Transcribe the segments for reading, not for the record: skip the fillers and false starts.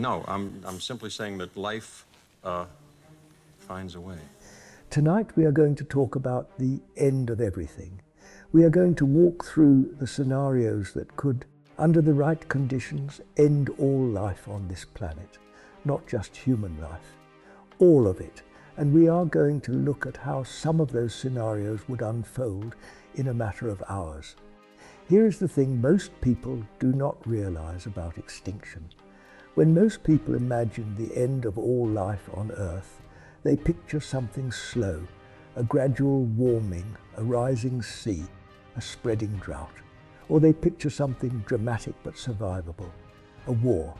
No, I'm simply saying that life finds a way. Tonight we are going to talk about the end of everything. We are going to walk through the scenarios that could, under the right conditions, end all life on this planet, not just human life, all of it. And we are going to look at how some of those scenarios would unfold in a matter of hours. Here is the thing most people do not realize about extinction. When most people imagine the end of all life on Earth, they picture something slow, a gradual warming, a rising sea, a spreading drought. Or they picture something dramatic but survivable, a war.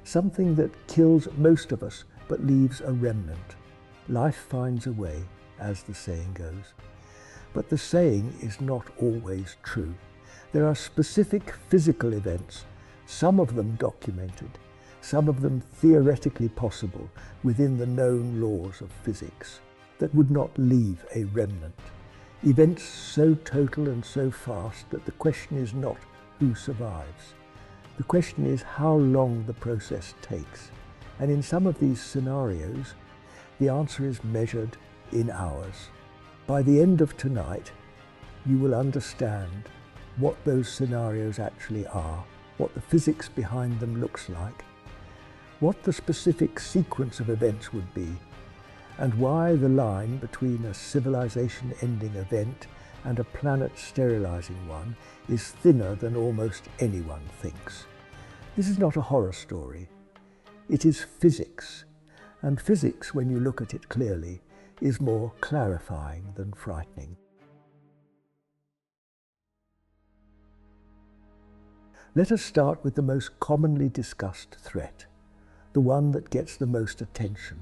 Something that kills most of us but leaves a remnant. Life finds a way, as the saying goes. But the saying is not always true. There are specific physical events, some of them documented, some of them theoretically possible within the known laws of physics, that would not leave a remnant. Events so total and so fast that the question is not who survives. The question is how long the process takes. And in some of these scenarios, the answer is measured in hours. By the end of tonight, you will understand what those scenarios actually are, what the physics behind them looks like, what the specific sequence of events would be, and why the line between a civilization-ending event and a planet-sterilizing one is thinner than almost anyone thinks. This is not a horror story. It is physics, and physics, when you look at it clearly, is more clarifying than frightening. Let us start with the most commonly discussed threat, the one that gets the most attention,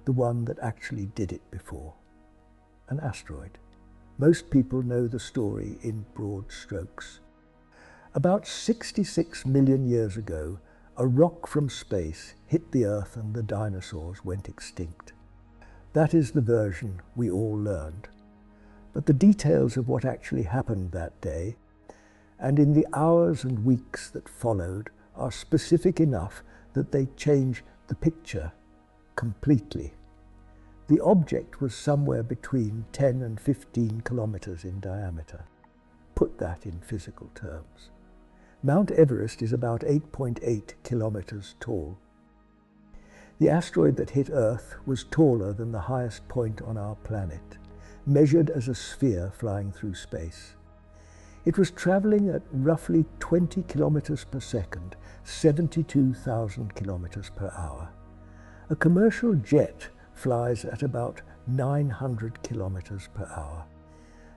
the one that actually did it before, an asteroid. Most people know the story in broad strokes. About 66 million years ago, a rock from space hit the Earth and the dinosaurs went extinct. That is the version we all learned. But the details of what actually happened that day, and in the hours and weeks that followed, are specific enough that they change the picture completely. The object was somewhere between 10 and 15 kilometers in diameter. Put that in physical terms. Mount Everest is about 8.8 kilometers tall. The asteroid that hit Earth was taller than the highest point on our planet, measured as a sphere flying through space. It was traveling at roughly 20 kilometers per second, 72,000 kilometers per hour. A commercial jet flies at about 900 kilometers per hour.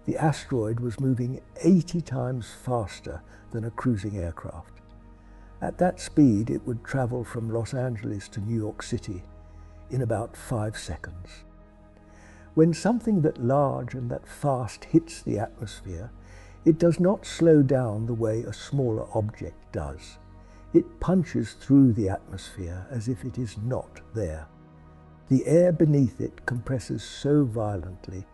The asteroid was moving 80 times faster than a cruising aircraft. At that speed, it would travel from Los Angeles to New York City in about 5 seconds. When something that large and that fast hits the atmosphere, it does not slow down the way a smaller object does. It punches through the atmosphere as if it is not there. The air beneath it compresses so violently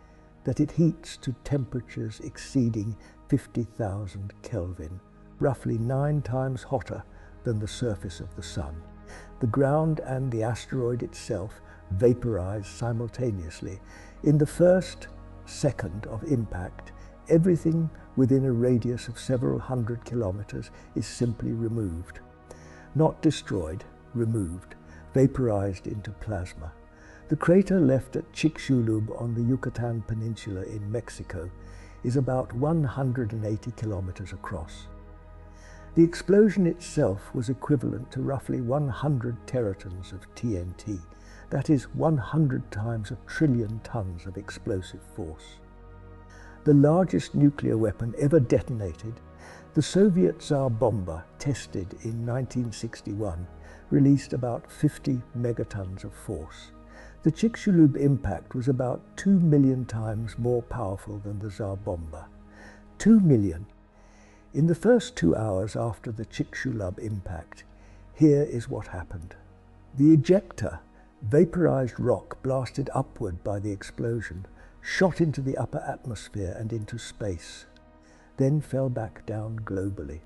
that it heats to temperatures exceeding 50,000 Kelvin, roughly 9 times hotter than the surface of the Sun. The ground and the asteroid itself vaporize simultaneously. In the first second of impact, everything within a radius of several hundred kilometers is simply removed. Not destroyed, removed, vaporized into plasma. The crater left at Chicxulub on the Yucatan Peninsula in Mexico is about 180 kilometers across. The explosion itself was equivalent to roughly 100 teratons of TNT, that is 100 times a trillion tons of explosive force. The largest nuclear weapon ever detonated, the Soviet Tsar bomber, tested in 1961, released about 50 megatons of force. The Chicxulub impact was about 2 million times more powerful than the Tsar bomber. 2 million. In the first 2 hours after the Chicxulub impact, here is what happened. The ejector, vaporized rock blasted upward by the explosion, shot into the upper atmosphere and into space, then fell back down globally.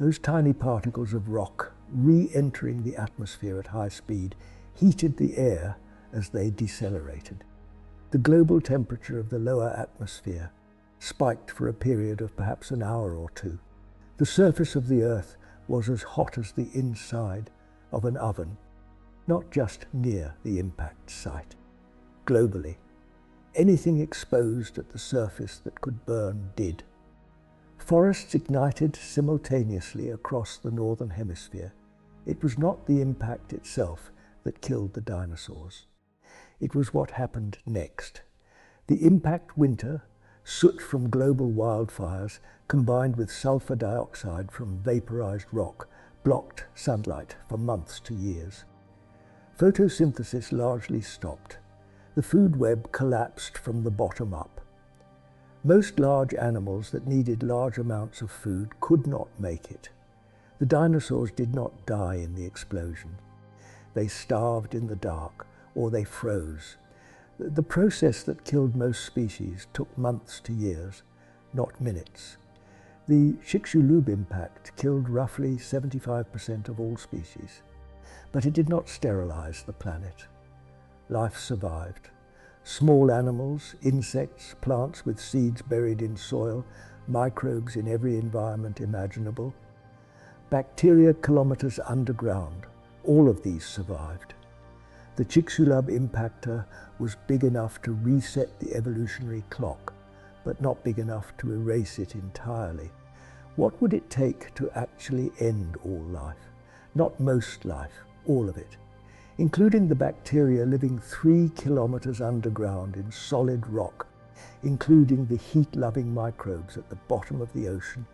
Those tiny particles of rock re-entering the atmosphere at high speed, heated the air as they decelerated. The global temperature of the lower atmosphere spiked for a period of perhaps an hour or two. The surface of the Earth was as hot as the inside of an oven, not just near the impact site. Globally, anything exposed at the surface that could burn did. Forests ignited simultaneously across the northern hemisphere. It was not the impact itself that killed the dinosaurs. It was what happened next. The impact winter, soot from global wildfires combined with sulfur dioxide from vaporized rock, blocked sunlight for months to years. Photosynthesis largely stopped. The food web collapsed from the bottom up. Most large animals that needed large amounts of food could not make it. The dinosaurs did not die in the explosion. They starved in the dark, or they froze. The process that killed most species took months to years, not minutes. The Chicxulub impact killed roughly 75% of all species, but it did not sterilize the planet. Life survived. Small animals, insects, plants with seeds buried in soil, microbes in every environment imaginable. Bacteria kilometers underground, all of these survived. The Chicxulub impactor was big enough to reset the evolutionary clock, but not big enough to erase it entirely. What would it take to actually end all life? Not most life, all of it, including the bacteria living 3 kilometers underground in solid rock, including the heat-loving microbes at the bottom of the ocean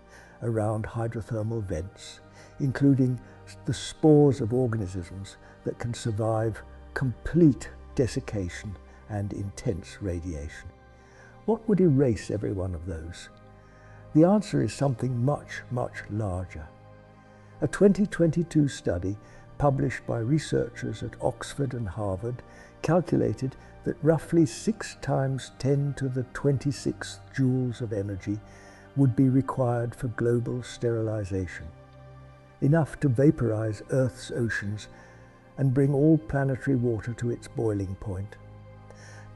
around hydrothermal vents, including the spores of organisms that can survive complete desiccation and intense radiation. What would erase every one of those? The answer is something much, much larger. A 2022 study published by researchers at Oxford and Harvard calculated that roughly 6 times 10 to the 26th joules of energy would be required for global sterilization, enough to vaporize Earth's oceans and bring all planetary water to its boiling point.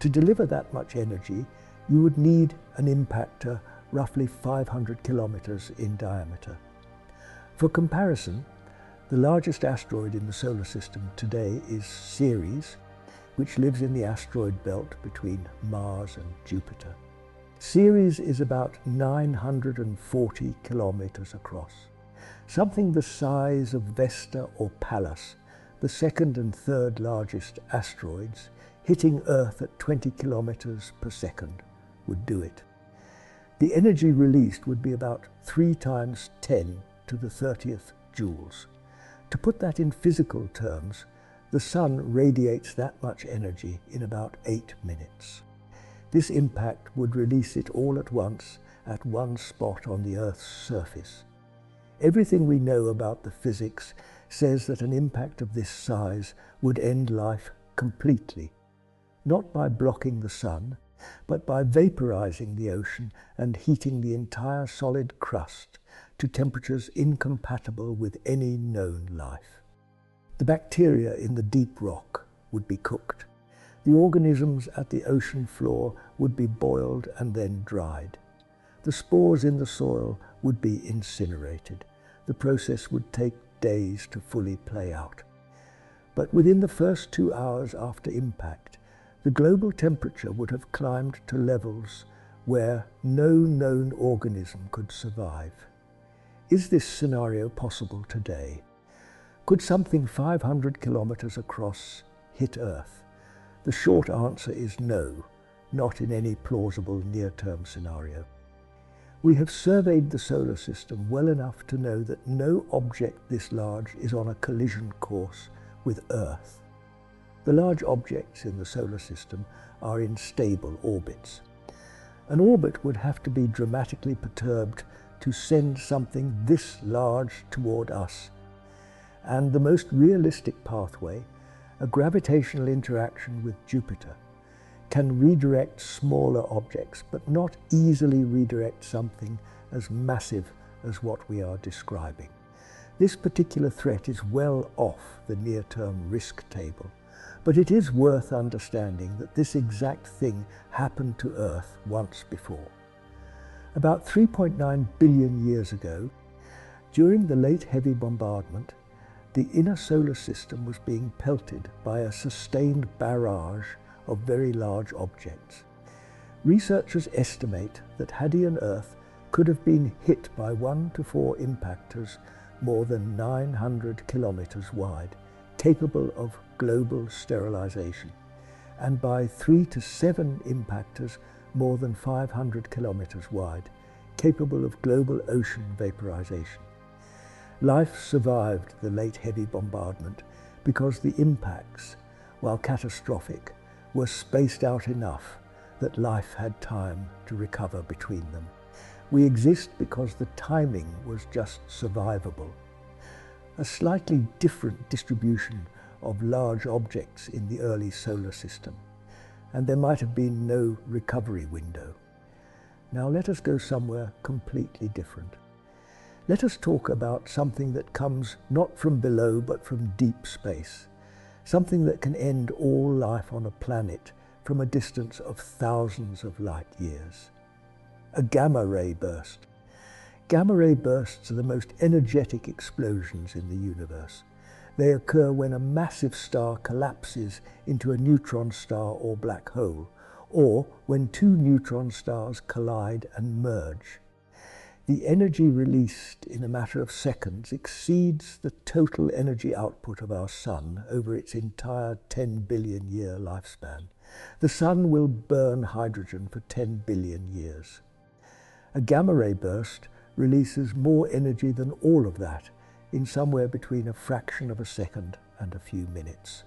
To deliver that much energy, you would need an impactor roughly 500 kilometers in diameter. For comparison, the largest asteroid in the solar system today is Ceres, which lives in the asteroid belt between Mars and Jupiter. Ceres is about 940 kilometers across, something the size of Vesta or Pallas, the second and third largest asteroids, hitting Earth at 20 kilometers per second would do it. The energy released would be about 3 times 10 to the 30th joules. To put that in physical terms, the Sun radiates that much energy in about 8 minutes. This impact would release it all at once at one spot on the Earth's surface. Everything we know about the physics says that an impact of this size would end life completely, not by blocking the Sun, but by vaporizing the ocean and heating the entire solid crust to temperatures incompatible with any known life. The bacteria in the deep rock would be cooked. The organisms at the ocean floor would be boiled and then dried. The spores in the soil would be incinerated. The process would take days to fully play out. But within the first 2 hours after impact, the global temperature would have climbed to levels where no known organism could survive. Is this scenario possible today? Could something 500 kilometers across hit Earth? The short answer is no, not in any plausible near-term scenario. We have surveyed the solar system well enough to know that no object this large is on a collision course with Earth. The large objects in the solar system are in stable orbits. An orbit would have to be dramatically perturbed to send something this large toward us. And the most realistic pathway, a gravitational interaction with Jupiter, can redirect smaller objects, but not easily redirect something as massive as what we are describing. This particular threat is well off the near-term risk table, but it is worth understanding that this exact thing happened to Earth once before. About 3.9 billion years ago, during the late heavy bombardment, the inner solar system was being pelted by a sustained barrage of very large objects. Researchers estimate that Hadean Earth could have been hit by 1 to 4 impactors more than 900 kilometers wide, capable of global sterilization, and by 3 to 7 impactors more than 500 kilometers wide, capable of global ocean vaporization. Life survived the late heavy bombardment because the impacts, while catastrophic, were spaced out enough that life had time to recover between them. We exist because the timing was just survivable. A slightly different distribution of large objects in the early solar system, and there might have been no recovery window. Now let us go somewhere completely different. Let us talk about something that comes not from below but from deep space, something that can end all life on a planet from a distance of thousands of light years. A gamma-ray burst. Gamma-ray bursts are the most energetic explosions in the universe. They occur when a massive star collapses into a neutron star or black hole, or when two neutron stars collide and merge. The energy released in a matter of seconds exceeds the total energy output of our Sun over its entire 10 billion year lifespan. The Sun will burn hydrogen for 10 billion years. A gamma-ray burst releases more energy than all of that in somewhere between a fraction of a second and a few minutes.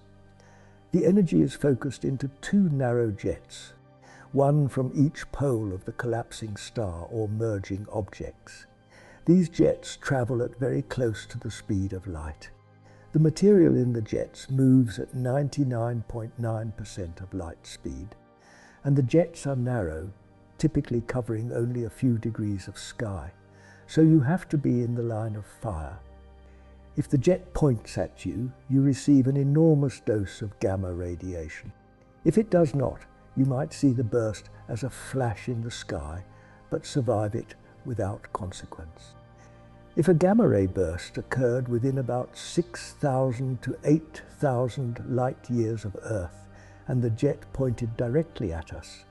The energy is focused into two narrow jets, one from each pole of the collapsing star or merging objects. These jets travel at very close to the speed of light. The material in the jets moves at 99.9% of light speed, and the jets are narrow, typically covering only a few degrees of sky, so you have to be in the line of fire. If the jet points at you, you receive an enormous dose of gamma radiation. If it does not, you might see the burst as a flash in the sky, but survive it without consequence. If a gamma-ray burst occurred within about 6,000 to 8,000 light years of Earth, and the jet pointed directly at us,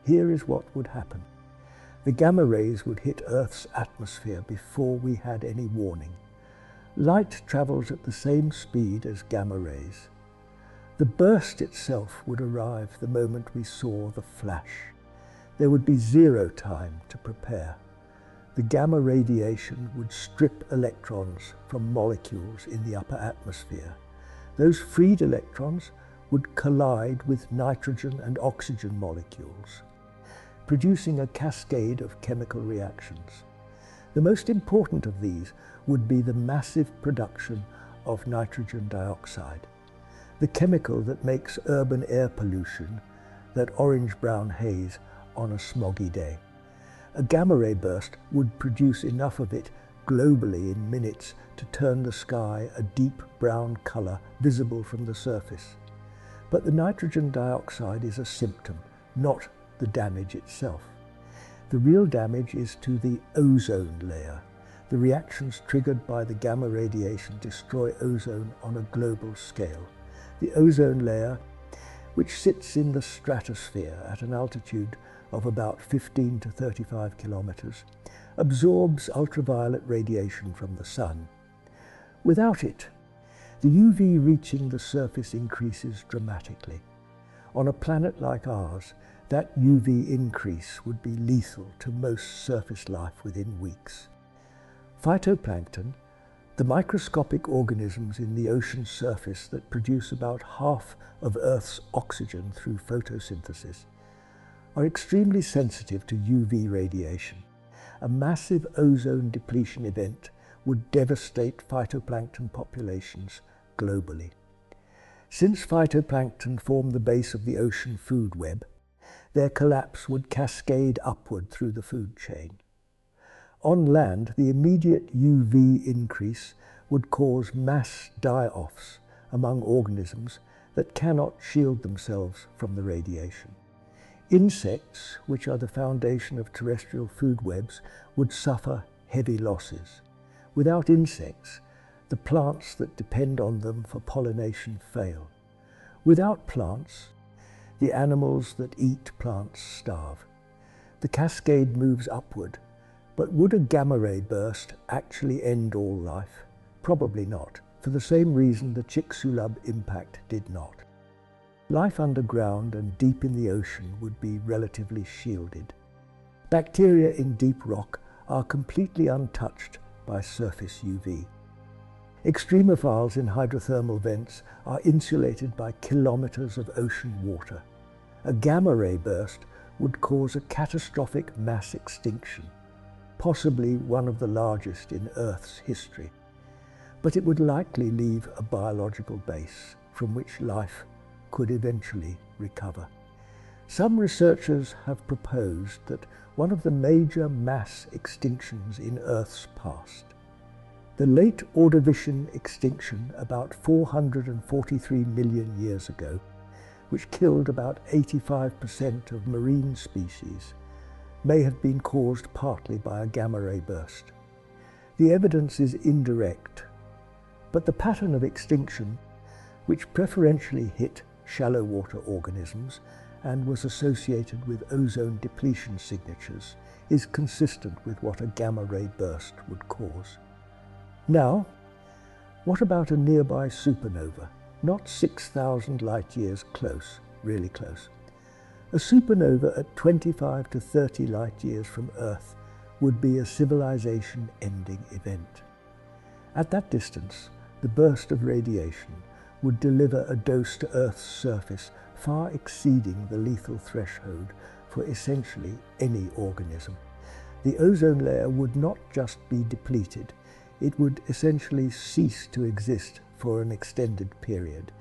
here is what would happen. The gamma rays would hit Earth's atmosphere before we had any warning. Light travels at the same speed as gamma rays. The burst itself would arrive the moment we saw the flash. There would be zero time to prepare. The gamma radiation would strip electrons from molecules in the upper atmosphere. Those freed electrons would collide with nitrogen and oxygen molecules, producing a cascade of chemical reactions. The most important of these would be the massive production of nitrogen dioxide, the chemical that makes urban air pollution, that orange-brown haze on a smoggy day. A gamma-ray burst would produce enough of it globally in minutes to turn the sky a deep brown color visible from the surface. But the nitrogen dioxide is a symptom, not the damage itself. The real damage is to the ozone layer. The reactions triggered by the gamma radiation destroy ozone on a global scale. The ozone layer, which sits in the stratosphere at an altitude of about 15 to 35 kilometers, absorbs ultraviolet radiation from the sun. Without it, the UV reaching the surface increases dramatically. On a planet like ours, that UV increase would be lethal to most surface life within weeks. Phytoplankton, the microscopic organisms in the ocean surface that produce about half of Earth's oxygen through photosynthesis, are extremely sensitive to UV radiation. A massive ozone depletion event would devastate phytoplankton populations globally. Since phytoplankton form the base of the ocean food web, their collapse would cascade upward through the food chain. On land, the immediate UV increase would cause mass die-offs among organisms that cannot shield themselves from the radiation. Insects, which are the foundation of terrestrial food webs, would suffer heavy losses. Without insects, the plants that depend on them for pollination fail. Without plants, the animals that eat plants starve. The cascade moves upward, but would a gamma ray burst actually end all life? Probably not, for the same reason the Chicxulub impact did not. Life underground and deep in the ocean would be relatively shielded. Bacteria in deep rock are completely untouched by surface UV. Extremophiles in hydrothermal vents are insulated by kilometers of ocean water. A gamma ray burst would cause a catastrophic mass extinction, possibly one of the largest in Earth's history. But it would likely leave a biological base from which life could eventually recover. Some researchers have proposed that one of the major mass extinctions in Earth's past, the late Ordovician extinction about 443 million years ago, which killed about 85% of marine species, may have been caused partly by a gamma ray burst. The evidence is indirect, but the pattern of extinction, which preferentially hit shallow water organisms and was associated with ozone depletion signatures, is consistent with what a gamma ray burst would cause. Now, what about a nearby supernova, not 6,000 light years close, really close? A supernova at 25 to 30 light years from Earth would be a civilization-ending event. At that distance, the burst of radiation would deliver a dose to Earth's surface far exceeding the lethal threshold for essentially any organism. The ozone layer would not just be depleted, it would essentially cease to exist for an extended period.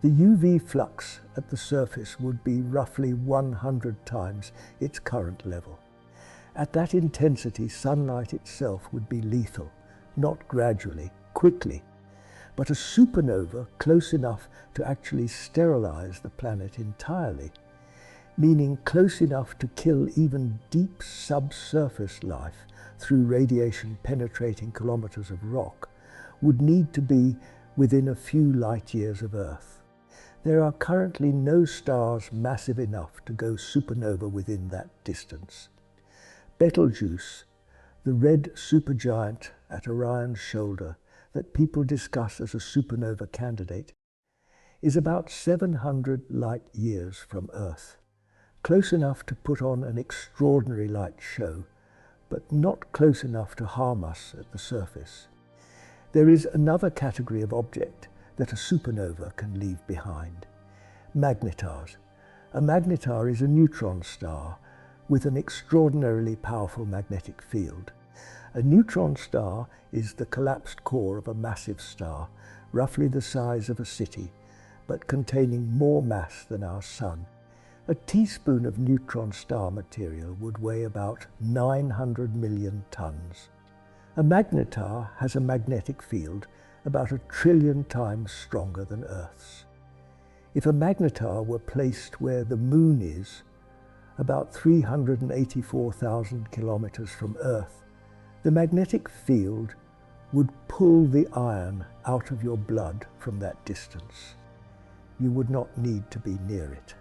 The UV flux at the surface would be roughly 100 times its current level. At that intensity, sunlight itself would be lethal, not gradually, quickly, but a supernova close enough to actually sterilize the planet entirely, meaning close enough to kill even deep subsurface life through radiation penetrating kilometers of rock, would need to be within a few light years of Earth. There are currently no stars massive enough to go supernova within that distance. Betelgeuse, the red supergiant at Orion's shoulder that people discuss as a supernova candidate, is about 700 light years from Earth, close enough to put on an extraordinary light show, but not close enough to harm us at the surface. There is another category of object that a supernova can leave behind: magnetars. A magnetar is a neutron star with an extraordinarily powerful magnetic field. A neutron star is the collapsed core of a massive star, roughly the size of a city, but containing more mass than our Sun. A teaspoon of neutron star material would weigh about 900 million tons. A magnetar has a magnetic field about 1 trillion times stronger than Earth's. If a magnetar were placed where the Moon is, about 384,000 kilometers from Earth, the magnetic field would pull the iron out of your blood from that distance. You would not need to be near it.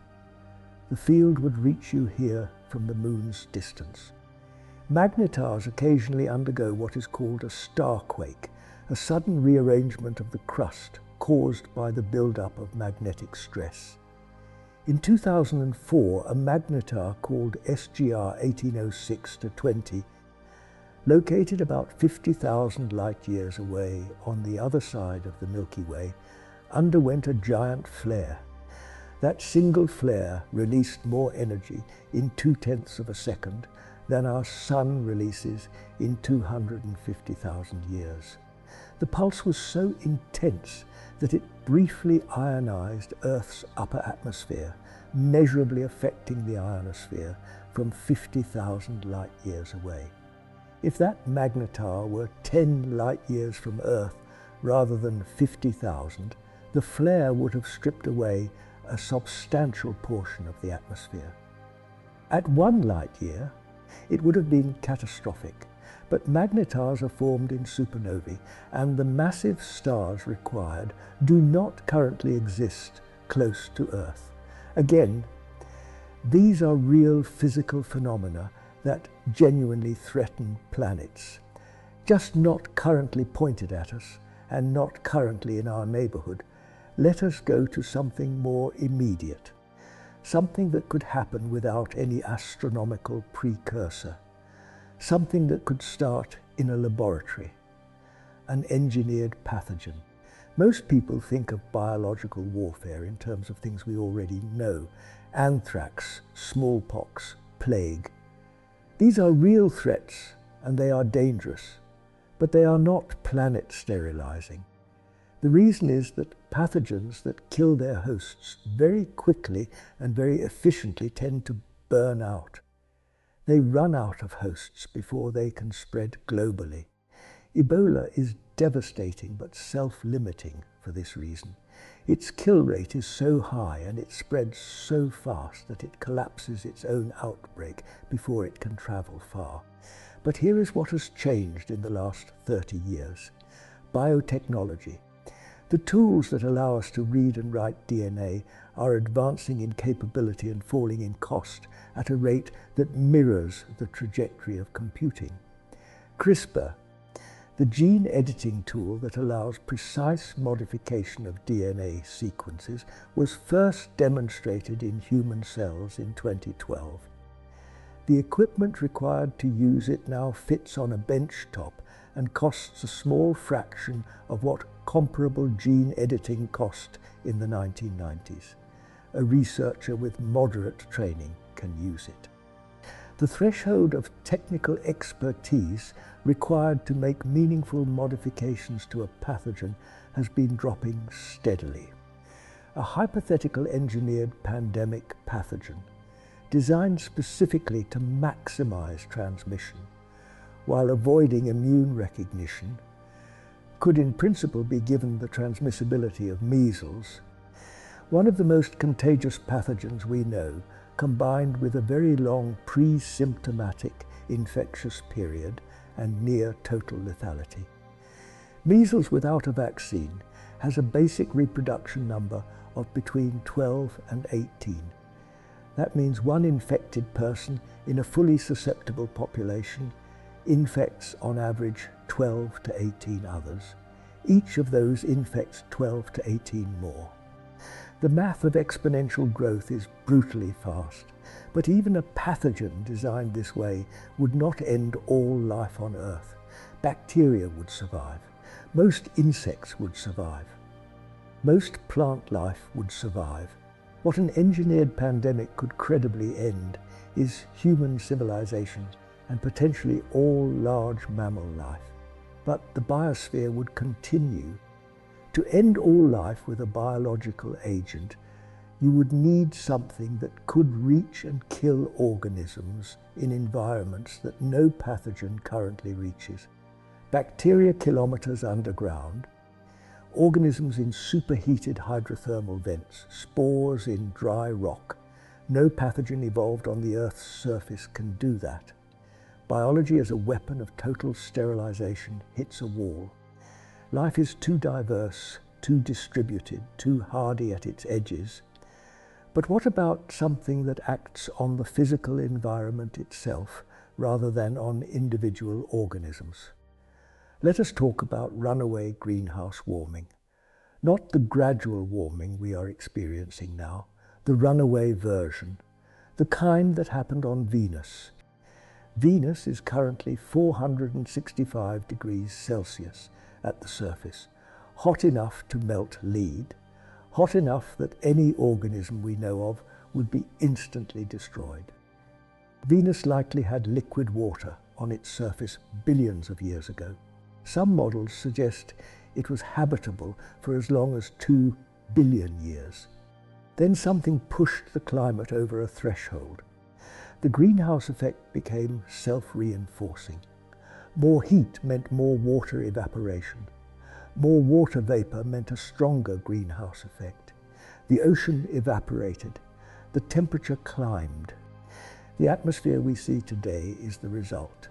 The field would reach you here from the Moon's distance. Magnetars occasionally undergo what is called a starquake, a sudden rearrangement of the crust caused by the buildup of magnetic stress. In 2004, a magnetar called SGR 1806-20, located about 50,000 light years away on the other side of the Milky Way, underwent a giant flare. That single flare released more energy in 0.2 of a second than our Sun releases in 250,000 years. The pulse was so intense that it briefly ionized Earth's upper atmosphere, measurably affecting the ionosphere from 50,000 light years away. If that magnetar were 10 light years from Earth rather than 50,000, the flare would have stripped away a substantial portion of the atmosphere. At 1 light year, it would have been catastrophic, but magnetars are formed in supernovae, and the massive stars required do not currently exist close to Earth. Again, these are real physical phenomena that genuinely threaten planets, just not currently pointed at us and not currently in our neighborhood. Let us go to something more immediate, something that could happen without any astronomical precursor, something that could start in a laboratory, an engineered pathogen. Most people think of biological warfare in terms of things we already know: anthrax, smallpox, plague. These are real threats, and they are dangerous, but they are not planet sterilizing. The reason is that pathogens that kill their hosts very quickly and very efficiently tend to burn out. They run out of hosts before they can spread globally. Ebola is devastating but self-limiting for this reason. Its kill rate is so high and it spreads so fast that it collapses its own outbreak before it can travel far. But here is what has changed in the last 30 years. Biotechnology. The tools that allow us to read and write DNA are advancing in capability and falling in cost at a rate that mirrors the trajectory of computing. CRISPR, the gene editing tool that allows precise modification of DNA sequences, was first demonstrated in human cells in 2012. The equipment required to use it now fits on a bench top and costs a small fraction of what comparable gene editing cost in the 1990s. A researcher with moderate training can use it. The threshold of technical expertise required to make meaningful modifications to a pathogen has been dropping steadily. A hypothetical engineered pandemic pathogen, designed specifically to maximize transmission while avoiding immune recognition, could in principle be given the transmissibility of measles, one of the most contagious pathogens we know, combined with a very long pre-symptomatic infectious period and near total lethality. Measles without a vaccine has a basic reproduction number of between 12 and 18. That means one infected person in a fully susceptible population infects on average 12 to 18 others. Each of those infects 12 to 18 more. The math of exponential growth is brutally fast, but even a pathogen designed this way would not end all life on Earth. Bacteria would survive. Most insects would survive. Most plant life would survive. What an engineered pandemic could credibly end is human civilization and potentially all large mammal life. But the biosphere would continue. To end all life with a biological agent, you would need something that could reach and kill organisms in environments that no pathogen currently reaches. Bacteria kilometers underground, organisms in superheated hydrothermal vents, spores in dry rock. No pathogen evolved on the Earth's surface can do that. Biology as a weapon of total sterilization hits a wall. Life is too diverse, too distributed, too hardy at its edges. But what about something that acts on the physical environment itself rather than on individual organisms? Let us talk about runaway greenhouse warming. Not the gradual warming we are experiencing now, the runaway version, the kind that happened on Venus. Venus is currently 465 degrees Celsius at the surface, hot enough to melt lead, hot enough that any organism we know of would be instantly destroyed. Venus likely had liquid water on its surface billions of years ago. Some models suggest it was habitable for as long as 2 billion years. Then something pushed the climate over a threshold. The greenhouse effect became self-reinforcing. More heat meant more water evaporation. More water vapor meant a stronger greenhouse effect. The ocean evaporated. The temperature climbed. The atmosphere we see today is the result.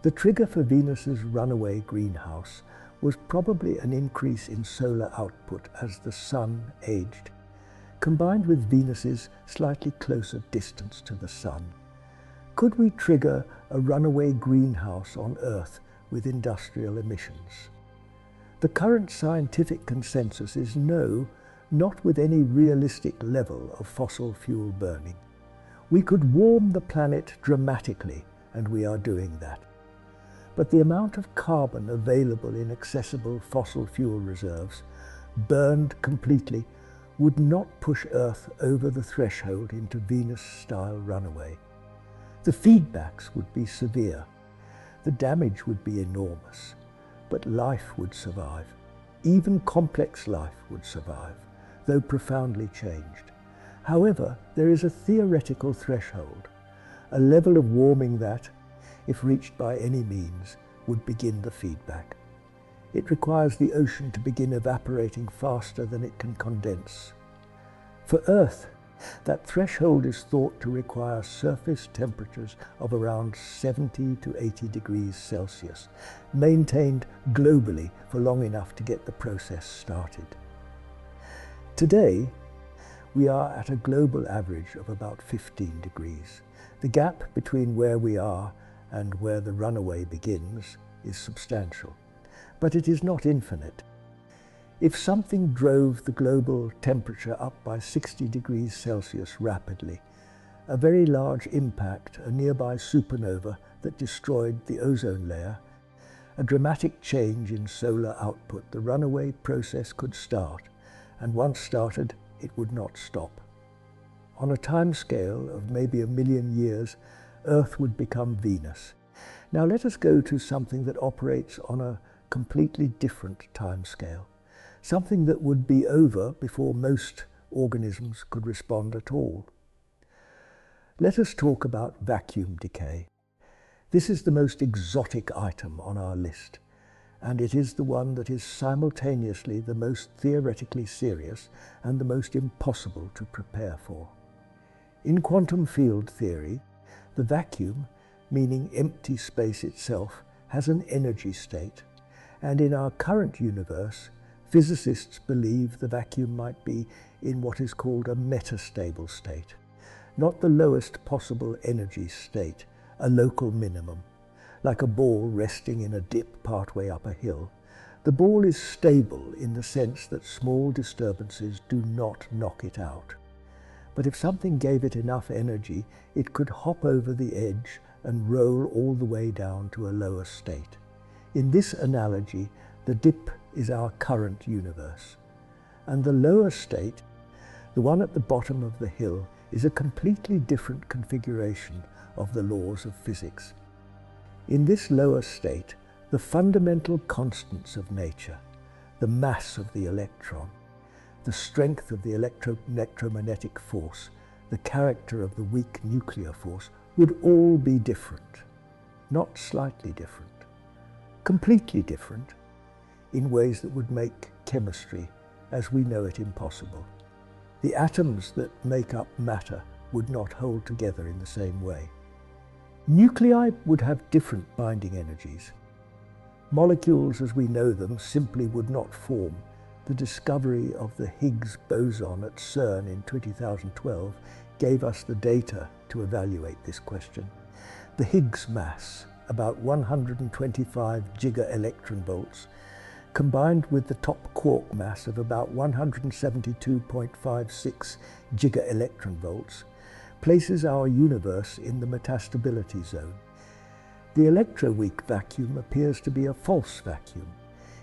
The trigger for Venus's runaway greenhouse was probably an increase in solar output as the Sun aged, combined with Venus's slightly closer distance to the Sun. Could we trigger a runaway greenhouse on Earth with industrial emissions? The current scientific consensus is no, not with any realistic level of fossil fuel burning. We could warm the planet dramatically, and we are doing that. But the amount of carbon available in accessible fossil fuel reserves, burned completely, would not push Earth over the threshold into Venus-style runaway. The feedbacks would be severe. The damage would be enormous. But life would survive. Even complex life would survive, though profoundly changed. However, there is a theoretical threshold, a level of warming that, if reached by any means, would begin the feedback. It requires the ocean to begin evaporating faster than it can condense. For Earth, that threshold is thought to require surface temperatures of around 70 to 80 degrees Celsius, maintained globally for long enough to get the process started. Today, we are at a global average of about 15 degrees. The gap between where we are and where the runaway begins is substantial, but it is not infinite. If something drove the global temperature up by 60 degrees Celsius rapidly, a very large impact, a nearby supernova that destroyed the ozone layer, a dramatic change in solar output, the runaway process could start, and once started, it would not stop. On a timescale of maybe 1 million years, Earth would become Venus. Now let us go to something that operates on a completely different timescale, something that would be over before most organisms could respond at all. Let us talk about vacuum decay. This is the most exotic item on our list, and it is the one that is simultaneously the most theoretically serious and the most impossible to prepare for. In quantum field theory, the vacuum, meaning empty space itself, has an energy state, and in our current universe, physicists believe the vacuum might be in what is called a metastable state, not the lowest possible energy state, a local minimum. Like a ball resting in a dip partway up a hill, the ball is stable in the sense that small disturbances do not knock it out. But if something gave it enough energy, it could hop over the edge and roll all the way down to a lower state. In this analogy, the dip is our current universe, and the lower state, the one at the bottom of the hill, is a completely different configuration of the laws of physics. In this lower state, the fundamental constants of nature, the mass of the electron, the strength of the electromagnetic force, the character of the weak nuclear force, would all be different, not slightly different, completely different, in ways that would make chemistry as we know it impossible. The atoms that make up matter would not hold together in the same way. Nuclei would have different binding energies. Molecules as we know them simply would not form. The discovery of the Higgs boson at CERN in 2012 gave us the data to evaluate this question. The Higgs mass, about 125 gigaelectronvolts, combined with the top quark mass of about 172.56 gigaelectronvolts, places our universe in the metastability zone. The electroweak vacuum appears to be a false vacuum.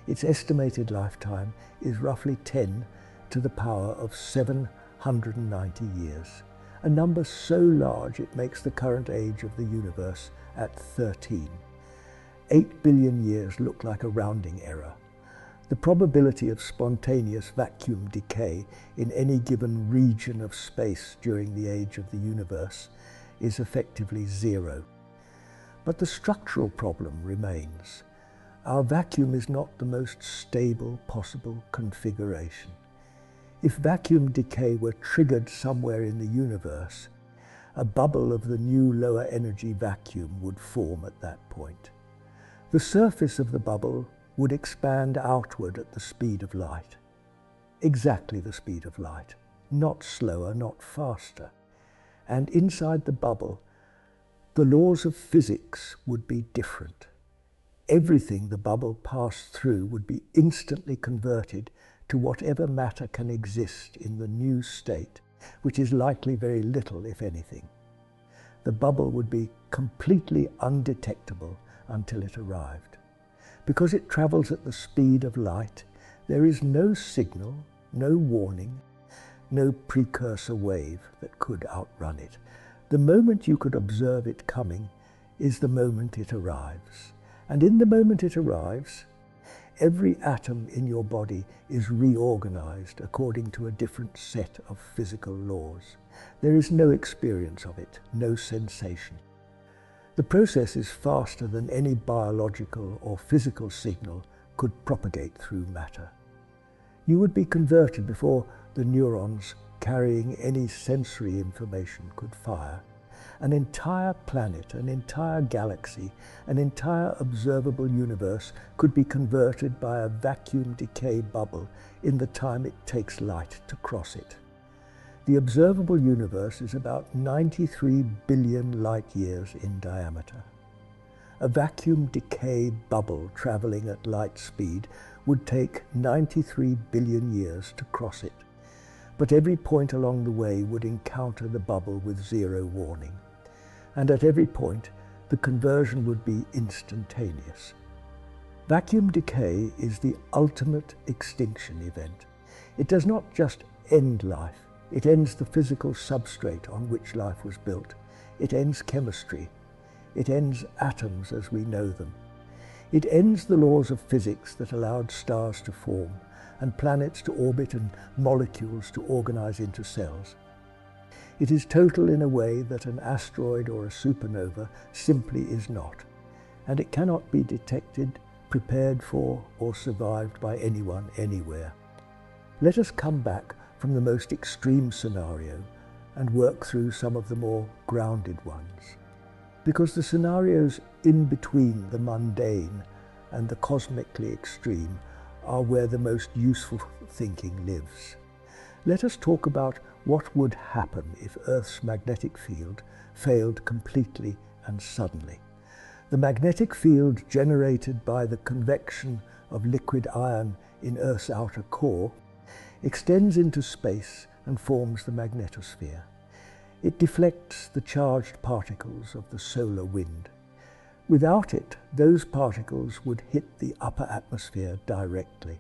Its estimated lifetime is roughly 10 to the power of 790 years, a number so large it makes the current age of the universe at 13. 8 billion years look like a rounding error. The probability of spontaneous vacuum decay in any given region of space during the age of the universe is effectively zero. But the structural problem remains. Our vacuum is not the most stable possible configuration. If vacuum decay were triggered somewhere in the universe, a bubble of the new lower energy vacuum would form at that point. The surface of the bubble would expand outward at the speed of light. Exactly the speed of light, not slower, not faster. And inside the bubble, the laws of physics would be different. Everything the bubble passed through would be instantly converted to whatever matter can exist in the new state, which is likely very little, if anything. The bubble would be completely undetectable until it arrived. Because it travels at the speed of light, there is no signal, no warning, no precursor wave that could outrun it. The moment you could observe it coming is the moment it arrives. And in the moment it arrives, every atom in your body is reorganized according to a different set of physical laws. There is no experience of it, no sensation. The process is faster than any biological or physical signal could propagate through matter. You would be converted before the neurons carrying any sensory information could fire. An entire planet, an entire galaxy, an entire observable universe could be converted by a vacuum decay bubble in the time it takes light to cross it. The observable universe is about 93 billion light-years in diameter. A vacuum decay bubble traveling at light speed would take 93 billion years to cross it, but every point along the way would encounter the bubble with zero warning. And at every point, the conversion would be instantaneous. Vacuum decay is the ultimate extinction event. It does not just end life, it ends the physical substrate on which life was built. It ends chemistry. It ends atoms as we know them. It ends the laws of physics that allowed stars to form, and planets to orbit, and molecules to organize into cells. It is total in a way that an asteroid or a supernova simply is not, and it cannot be detected, prepared for, or survived by anyone anywhere. Let us come back from the most extreme scenario and work through some of the more grounded ones. Because the scenarios in between the mundane and the cosmically extreme are where the most useful thinking lives. Let us talk about what would happen if Earth's magnetic field failed completely and suddenly. The magnetic field generated by the convection of liquid iron in Earth's outer core extends into space and forms the magnetosphere. It deflects the charged particles of the solar wind. Without it, those particles would hit the upper atmosphere directly.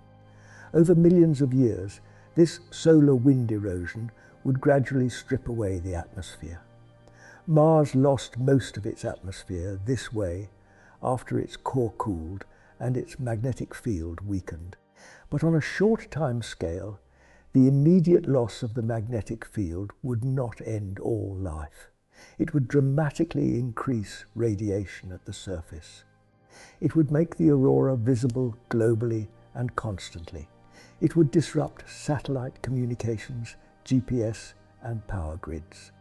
Over millions of years, this solar wind erosion would gradually strip away the atmosphere. Mars lost most of its atmosphere this way after its core cooled and its magnetic field weakened. But on a short time scale, the immediate loss of the magnetic field would not end all life. It would dramatically increase radiation at the surface. It would make the aurora visible globally and constantly. It would disrupt satellite communications, GPS, and power grids.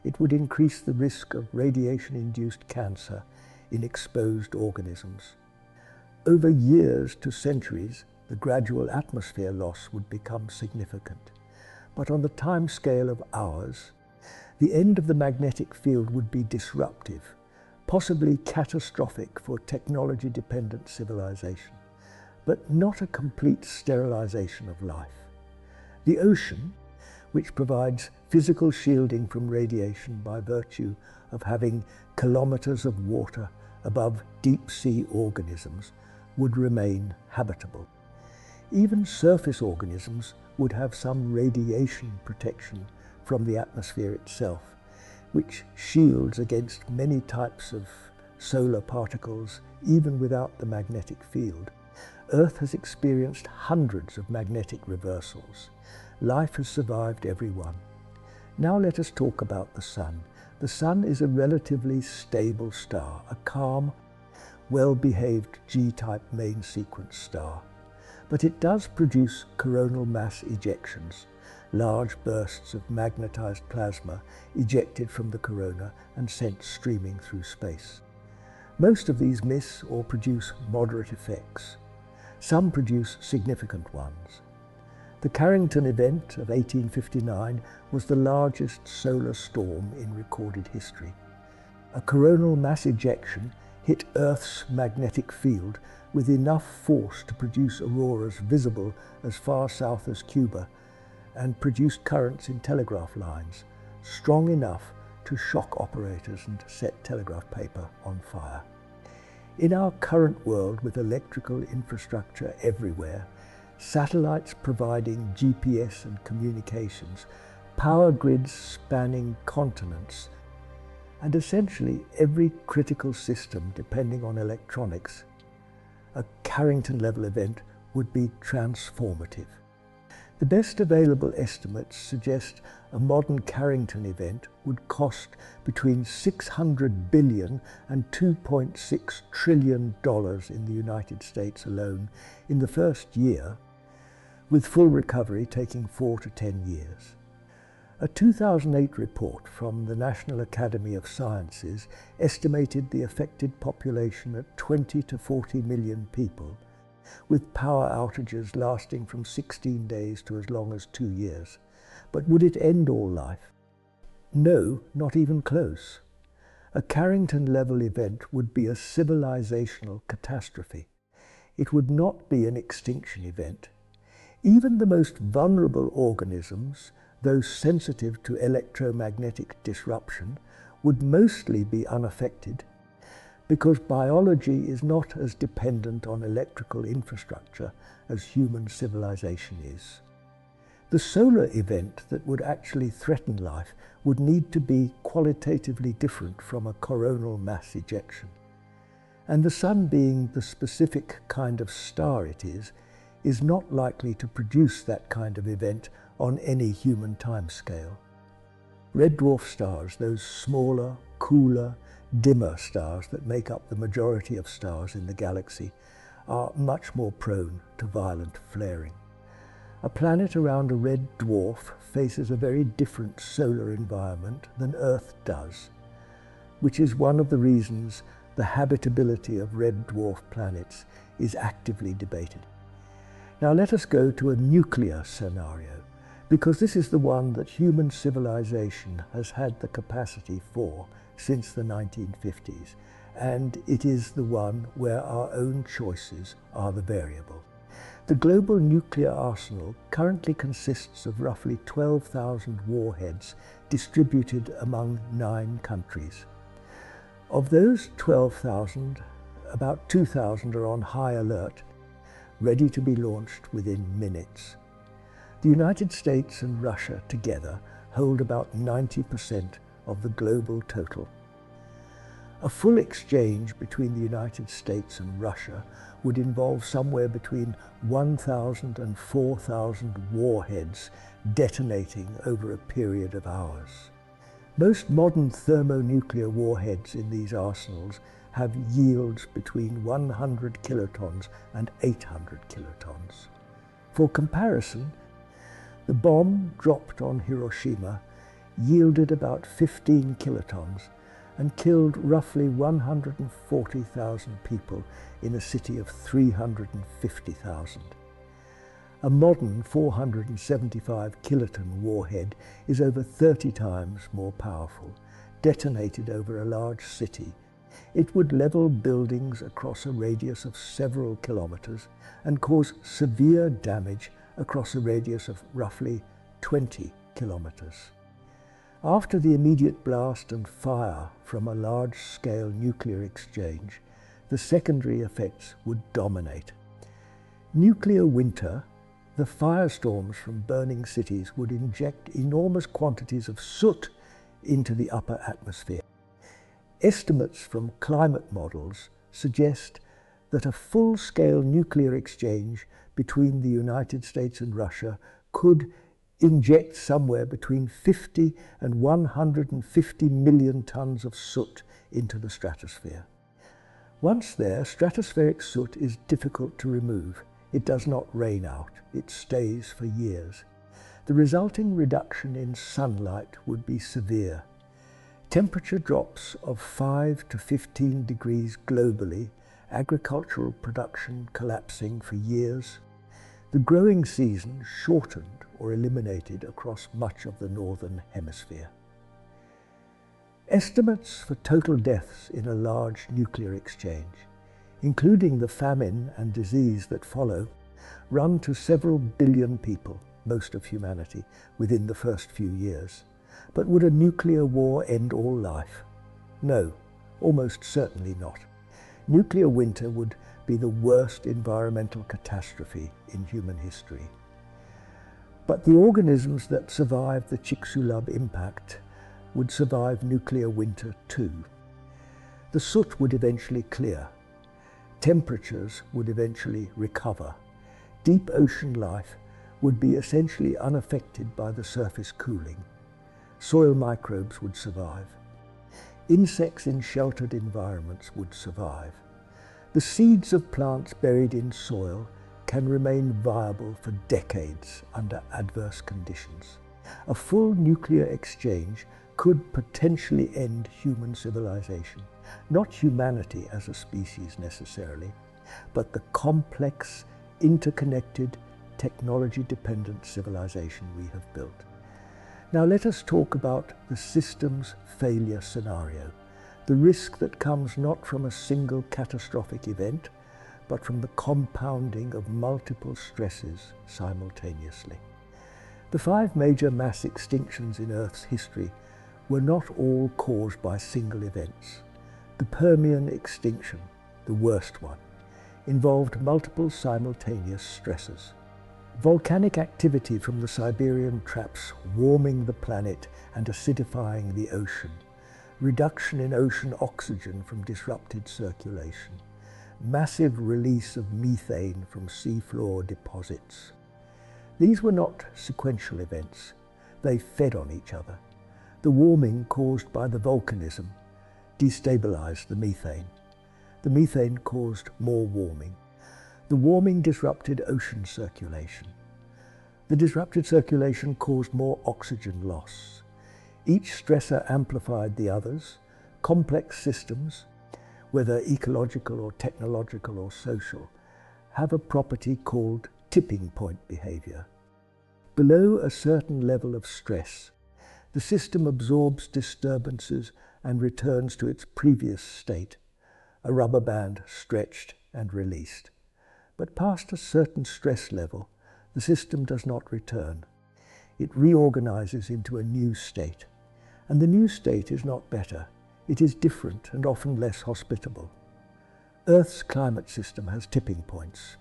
It would increase the risk of radiation-induced cancer in exposed organisms. Over years to centuries, the gradual atmosphere loss would become significant. But on the time scale of hours, the end of the magnetic field would be disruptive, possibly catastrophic for technology-dependent civilization, but not a complete sterilization of life. The ocean, which provides physical shielding from radiation by virtue of having kilometers of water above deep-sea organisms, would remain habitable. Even surface organisms would have some radiation protection from the atmosphere itself, which shields against many types of solar particles even without the magnetic field. Earth has experienced hundreds of magnetic reversals. Life has survived every one. Now let us talk about the Sun. The Sun is a relatively stable star, a calm, well-behaved G-type main sequence star. But it does produce coronal mass ejections, large bursts of magnetized plasma ejected from the corona and sent streaming through space. Most of these miss or produce moderate effects. Some produce significant ones. The Carrington event of 1859 was the largest solar storm in recorded history. A coronal mass ejection hit Earth's magnetic field with enough force to produce auroras visible as far south as Cuba and produced currents in telegraph lines, strong enough to shock operators and set telegraph paper on fire. In our current world, with electrical infrastructure everywhere, satellites providing GPS and communications, power grids spanning continents, and essentially every critical system depending on electronics, a Carrington-level event would be transformative. The best available estimates suggest a modern Carrington event would cost between $600 billion and $2.6 trillion in the United States alone in the first year, with full recovery taking 4 to 10 years. A 2008 report from the National Academy of Sciences estimated the affected population at 20 to 40 million people, with power outages lasting from 16 days to as long as 2 years. But would it end all life? No, not even close. A Carrington-level event would be a civilizational catastrophe. It would not be an extinction event. Even the most vulnerable organisms, those sensitive to electromagnetic disruption, would mostly be unaffected, because biology is not as dependent on electrical infrastructure as human civilization is. The solar event that would actually threaten life would need to be qualitatively different from a coronal mass ejection. And the Sun, being the specific kind of star it is not likely to produce that kind of event on any human timescale. Red dwarf stars, those smaller, cooler, dimmer stars that make up the majority of stars in the galaxy, are much more prone to violent flaring. A planet around a red dwarf faces a very different solar environment than Earth does, which is one of the reasons the habitability of red dwarf planets is actively debated. Now let us go to a nuclear scenario, because this is the one that human civilization has had the capacity for since the 1950s, and it is the one where our own choices are the variable. The global nuclear arsenal currently consists of roughly 12,000 warheads distributed among 9 countries. Of those 12,000, about 2,000 are on high alert, ready to be launched within minutes. The United States and Russia together hold about 90% of the global total. A full exchange between the United States and Russia would involve somewhere between 1,000 and 4,000 warheads detonating over a period of hours. Most modern thermonuclear warheads in these arsenals have yields between 100 kilotons and 800 kilotons. For comparison, the bomb dropped on Hiroshima yielded about 15 kilotons and killed roughly 140,000 people in a city of 350,000. A modern 475 kiloton warhead is over 30 times more powerful, detonated over a large city. It would level buildings across a radius of several kilometers and cause severe damage across a radius of roughly 20 kilometers. After the immediate blast and fire from a large-scale nuclear exchange, the secondary effects would dominate. Nuclear winter, the firestorms from burning cities would inject enormous quantities of soot into the upper atmosphere. Estimates from climate models suggest that a full-scale nuclear exchange between the United States and Russia could inject somewhere between 50 and 150 million tons of soot into the stratosphere. Once there, stratospheric soot is difficult to remove. It does not rain out. It stays for years. The resulting reduction in sunlight would be severe. Temperature drops of 5 to 15 degrees globally, agricultural production collapsing for years, the growing season shortened or eliminated across much of the northern hemisphere. Estimates for total deaths in a large nuclear exchange, including the famine and disease that follow, run to several billion people, most of humanity, within the first few years. But would a nuclear war end all life? No, almost certainly not. Nuclear winter would be the worst environmental catastrophe in human history. But the organisms that survived the Chicxulub impact would survive nuclear winter too. The soot would eventually clear. Temperatures would eventually recover. Deep ocean life would be essentially unaffected by the surface cooling. Soil microbes would survive. Insects in sheltered environments would survive. The seeds of plants buried in soil can remain viable for decades under adverse conditions. A full nuclear exchange could potentially end human civilization. Not humanity as a species necessarily, but the complex, interconnected, technology-dependent civilization we have built. Now let us talk about the system's failure scenario, the risk that comes not from a single catastrophic event, but from the compounding of multiple stresses simultaneously. The 5 major mass extinctions in Earth's history were not all caused by single events. The Permian extinction, the worst one, involved multiple simultaneous stresses. Volcanic activity from the Siberian traps warming the planet and acidifying the ocean, reduction in ocean oxygen from disrupted circulation, massive release of methane from seafloor deposits. These were not sequential events. They fed on each other. The warming caused by the volcanism destabilized the methane. The methane caused more warming. The warming disrupted ocean circulation. The disrupted circulation caused more oxygen loss. Each stressor amplified the others. Complex systems, whether ecological or technological or social, have a property called tipping point behavior. Below a certain level of stress, the system absorbs disturbances and returns to its previous state, a rubber band stretched and released. But past a certain stress level, the system does not return. It reorganizes into a new state. And the new state is not better. It is different and often less hospitable. Earth's climate system has tipping points.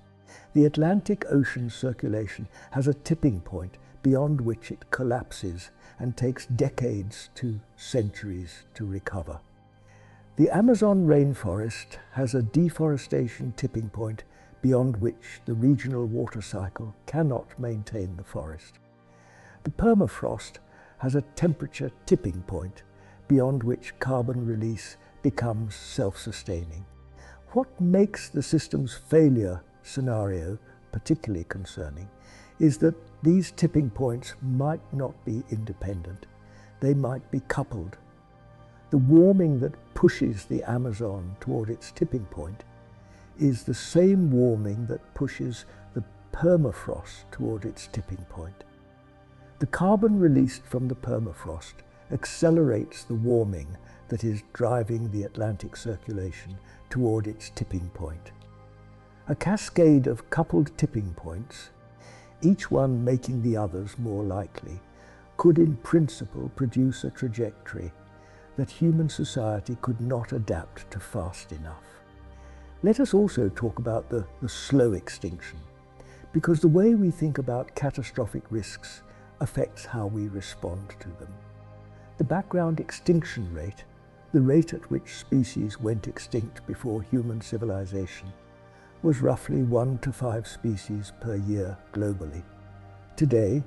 The Atlantic Ocean circulation has a tipping point beyond which it collapses and takes decades to centuries to recover. The Amazon rainforest has a deforestation tipping point beyond which the regional water cycle cannot maintain the forest. The permafrost has a temperature tipping point beyond which carbon release becomes self-sustaining. What makes the system's failure scenario particularly concerning is that these tipping points might not be independent. They might be coupled. The warming that pushes the Amazon toward its tipping point is the same warming that pushes the permafrost toward its tipping point. The carbon released from the permafrost accelerates the warming that is driving the Atlantic circulation toward its tipping point. A cascade of coupled tipping points, each one making the others more likely, could in principle produce a trajectory that human society could not adapt to fast enough. Let us also talk about the slow extinction, because the way we think about catastrophic risks affects how we respond to them. The background extinction rate, the rate at which species went extinct before human civilization, was roughly 1 to 5 species per year globally. Today,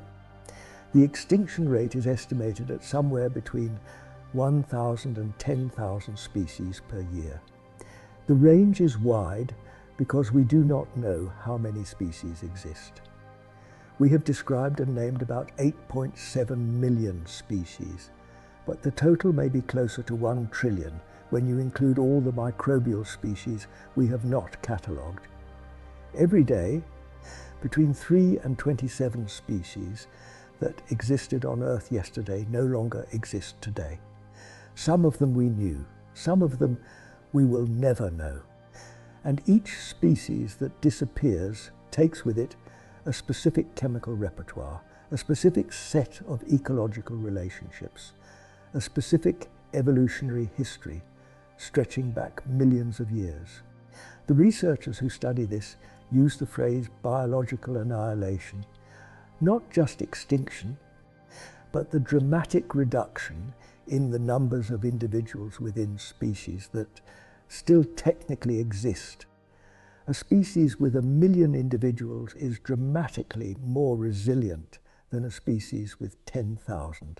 the extinction rate is estimated at somewhere between 1,000 and 10,000 species per year. The range is wide because we do not know how many species exist. We have described and named about 8.7 million species, but the total may be closer to 1 trillion when you include all the microbial species we have not catalogued. Every day, between 3 and 27 species that existed on Earth yesterday no longer exist today. Some of them we knew, some of them we will never know. And each species that disappears takes with it a specific chemical repertoire, a specific set of ecological relationships, a specific evolutionary history stretching back millions of years. The researchers who study this use the phrase biological annihilation, not just extinction, but the dramatic reduction in the numbers of individuals within species that still technically exist. A species with 1 million individuals is dramatically more resilient than a species with 10,000.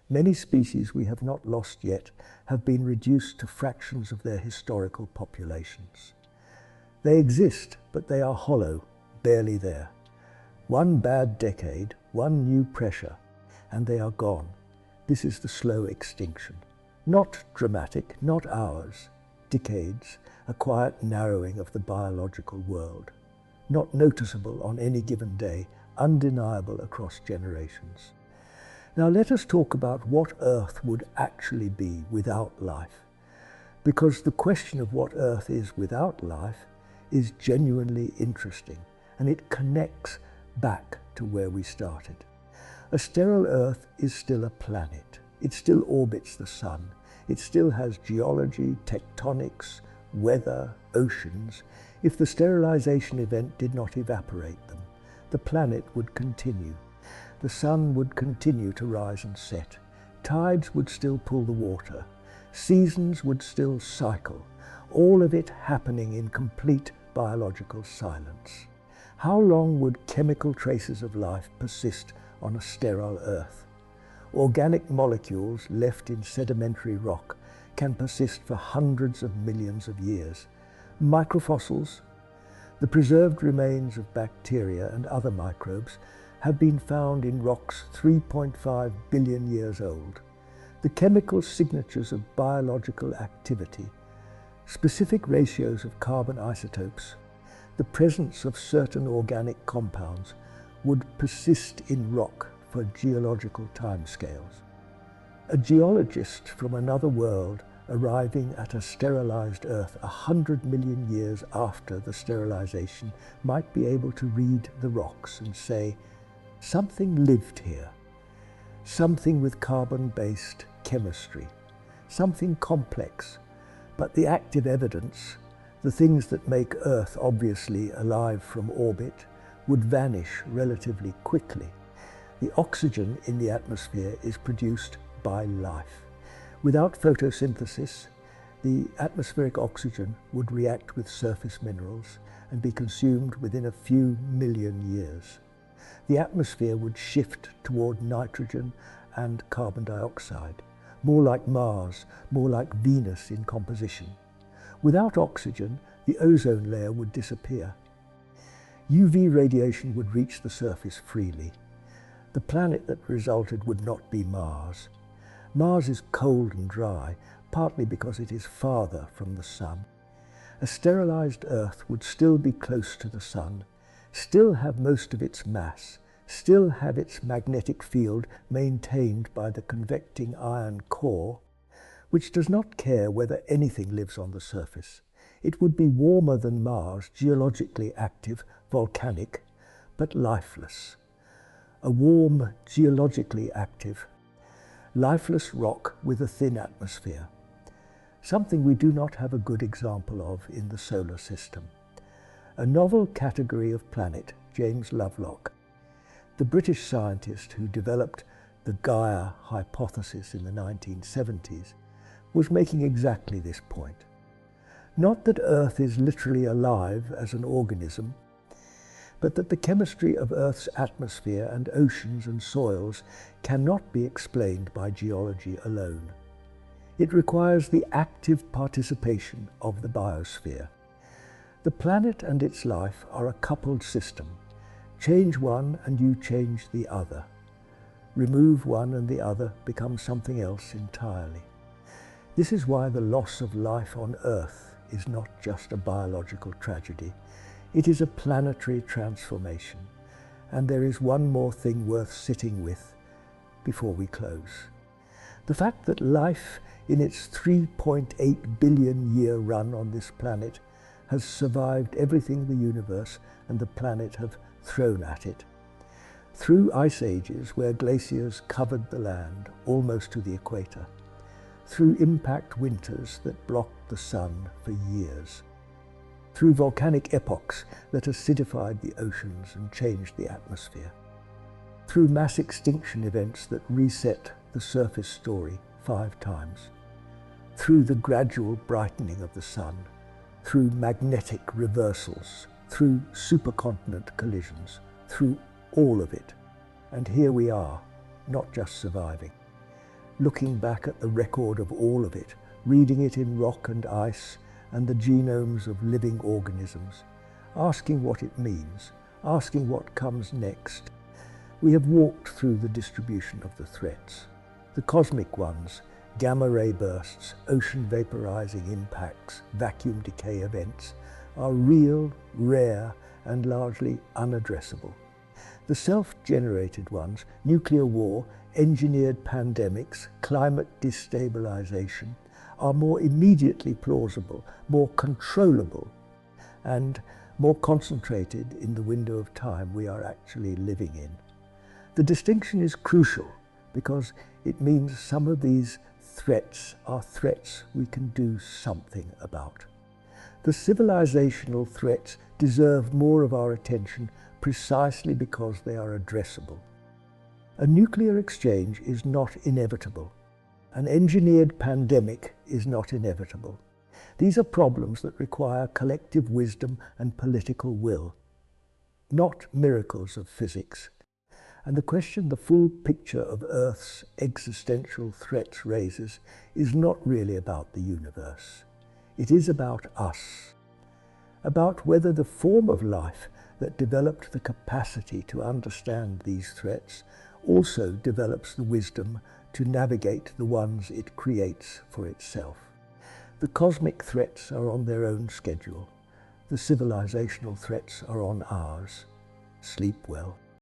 Many species we have not lost yet have been reduced to fractions of their historical populations. They exist, but they are hollow, barely there. One bad decade, one new pressure, and they are gone. This is the slow extinction. Not dramatic, not ours. Decades, a quiet narrowing of the biological world. Not noticeable on any given day, undeniable across generations. Now let us talk about what Earth would actually be without life. Because the question of what Earth is without life is genuinely interesting, and it connects back to where we started. A sterile Earth is still a planet. It still orbits the sun. It still has geology, tectonics, weather, oceans. If the sterilization event did not evaporate them, the planet would continue. The sun would continue to rise and set. Tides would still pull the water. Seasons would still cycle. All of it happening in complete biological silence. How long would chemical traces of life persist on a sterile Earth? Organic molecules left in sedimentary rock can persist for hundreds of millions of years. Microfossils, the preserved remains of bacteria and other microbes, have been found in rocks 3.5 billion years old. The chemical signatures of biological activity, specific ratios of carbon isotopes, the presence of certain organic compounds would persist in rock for geological timescales. A geologist from another world arriving at a sterilized Earth 100 million years after the sterilization might be able to read the rocks and say, something lived here, something with carbon-based chemistry, something complex, but the active evidence, the things that make Earth obviously alive from orbit, would vanish relatively quickly. The oxygen in the atmosphere is produced by life. Without photosynthesis, the atmospheric oxygen would react with surface minerals and be consumed within a few million years. The atmosphere would shift toward nitrogen and carbon dioxide, more like Mars, more like Venus in composition. Without oxygen, the ozone layer would disappear. UV radiation would reach the surface freely. The planet that resulted would not be Mars. Mars is cold and dry, partly because it is farther from the sun. A sterilized Earth would still be close to the sun, still have most of its mass, still have its magnetic field maintained by the convecting iron core, which does not care whether anything lives on the surface. It would be warmer than Mars, geologically active, volcanic, but lifeless. A warm, geologically active, lifeless rock with a thin atmosphere. Something we do not have a good example of in the solar system. A novel category of planet, James Lovelock, the British scientist who developed the Gaia hypothesis in the 1970s, was making exactly this point. Not that Earth is literally alive as an organism, but that the chemistry of Earth's atmosphere and oceans and soils cannot be explained by geology alone. It requires the active participation of the biosphere. The planet and its life are a coupled system. Change one and you change the other. Remove one and the other becomes something else entirely. This is why the loss of life on Earth is not just a biological tragedy. It is a planetary transformation. And there is one more thing worth sitting with before we close. The fact that life in its 3.8 billion year run on this planet has survived everything the universe and the planet have thrown at it. Through ice ages where glaciers covered the land almost to the equator, through impact winters that blocked the sun for years, through volcanic epochs that acidified the oceans and changed the atmosphere, through mass extinction events that reset the surface story 5 times, through the gradual brightening of the sun, through magnetic reversals, through supercontinent collisions, through all of it. And here we are, not just surviving. Looking back at the record of all of it, reading it in rock and ice and the genomes of living organisms, asking what it means, asking what comes next. We have walked through the distribution of the threats. The cosmic ones, gamma ray bursts, ocean vaporizing impacts, vacuum decay events, are real, rare, and largely unaddressable. The self-generated ones, nuclear war, engineered pandemics, climate destabilization, are more immediately plausible, more controllable, and more concentrated in the window of time we are actually living in. The distinction is crucial because it means some of these threats are threats we can do something about. The civilizational threats deserve more of our attention precisely because they are addressable. A nuclear exchange is not inevitable. An engineered pandemic is not inevitable. These are problems that require collective wisdom and political will, not miracles of physics. And the question the full picture of Earth's existential threats raises is not really about the universe. It is about us, about whether the form of life that developed the capacity to understand these threats also develops the wisdom to navigate the ones it creates for itself. The cosmic threats are on their own schedule. The civilizational threats are on ours. Sleep well.